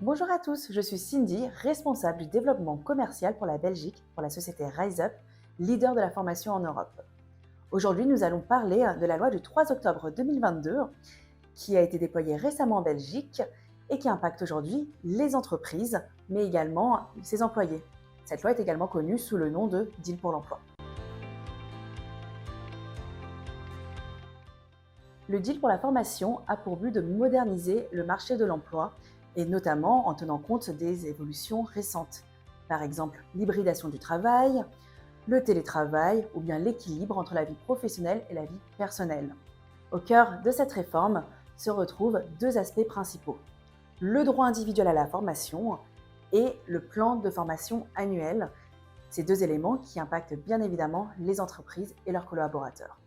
Bonjour à tous, je suis Cindy, responsable du développement commercial pour la Belgique, pour la société RiseUp, leader de la formation en Europe. Aujourd'hui, nous allons parler de la loi du 3 octobre 2022 qui a été déployée récemment en Belgique et qui impacte aujourd'hui les entreprises, mais également ses employés. Cette loi est également connue sous le nom de Deal pour l'emploi. Le deal pour la formation a pour but de moderniser le marché de l'emploi et notamment en tenant compte des évolutions récentes. Par exemple, l'hybridation du travail, le télétravail ou bien l'équilibre entre la vie professionnelle et la vie personnelle. Au cœur de cette réforme se retrouvent deux aspects principaux. Le droit individuel à la formation et le plan de formation annuel. Ces deux éléments qui impactent bien évidemment les entreprises et leurs collaborateurs.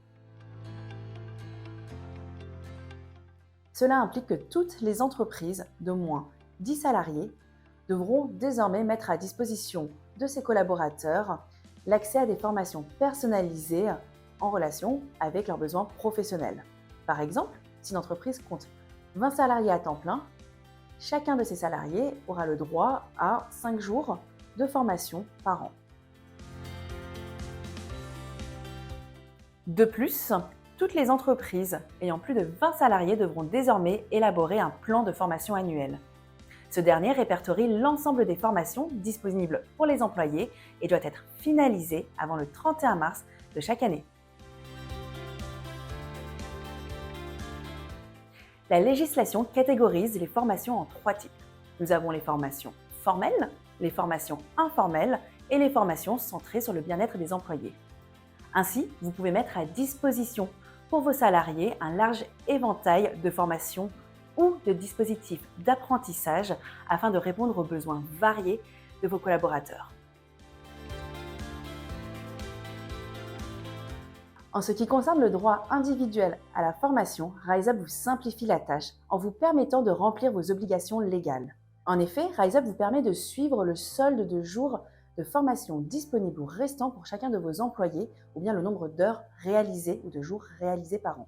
Cela implique que toutes les entreprises de moins 10 salariés devront désormais mettre à disposition de ses collaborateurs l'accès à des formations personnalisées en relation avec leurs besoins professionnels. Par exemple, si une entreprise compte 20 salariés à temps plein, chacun de ces salariés aura le droit à 5 jours de formation par an. De plus, toutes les entreprises ayant plus de 20 salariés devront désormais élaborer un plan de formation annuel. Ce dernier répertorie l'ensemble des formations disponibles pour les employés et doit être finalisé avant le 31 mars de chaque année. La législation catégorise les formations en 3 types. Nous avons les formations formelles, les formations informelles et les formations centrées sur le bien-être des employés. Ainsi, vous pouvez mettre à disposition pour vos salariés un large éventail de formations ou de dispositifs d'apprentissage afin de répondre aux besoins variés de vos collaborateurs. En ce qui concerne le droit individuel à la formation, RiseUp vous simplifie la tâche en vous permettant de remplir vos obligations légales. En effet, RiseUp vous permet de suivre le solde de jours de formation disponibles ou restants pour chacun de vos employés ou bien le nombre d'heures réalisées ou de jours réalisés par an.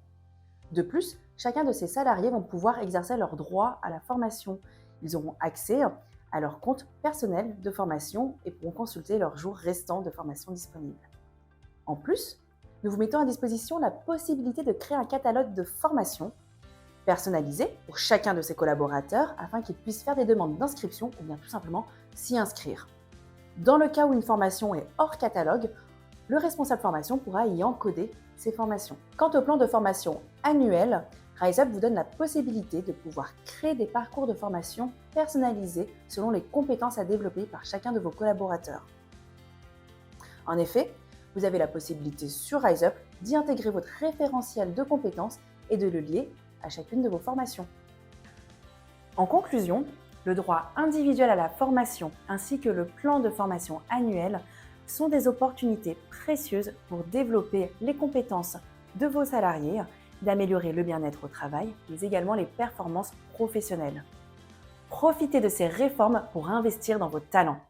De plus, chacun de ces salariés vont pouvoir exercer leur droit à la formation. Ils auront accès à leur compte personnel de formation et pourront consulter leurs jours restants de formation disponibles. En plus, nous vous mettons à disposition la possibilité de créer un catalogue de formation personnalisé pour chacun de ses collaborateurs afin qu'ils puissent faire des demandes d'inscription ou bien tout simplement s'y inscrire. Dans le cas où une formation est hors catalogue, le responsable formation pourra y encoder ses formations. Quant au plan de formation annuel, RiseUp vous donne la possibilité de pouvoir créer des parcours de formation personnalisés selon les compétences à développer par chacun de vos collaborateurs. En effet, vous avez la possibilité sur RiseUp d'y intégrer votre référentiel de compétences et de le lier à chacune de vos formations. En conclusion, le droit individuel à la formation ainsi que le plan de formation annuel sont des opportunités précieuses pour développer les compétences de vos salariés, d'améliorer le bien-être au travail, mais également les performances professionnelles. Profitez de ces réformes pour investir dans vos talents.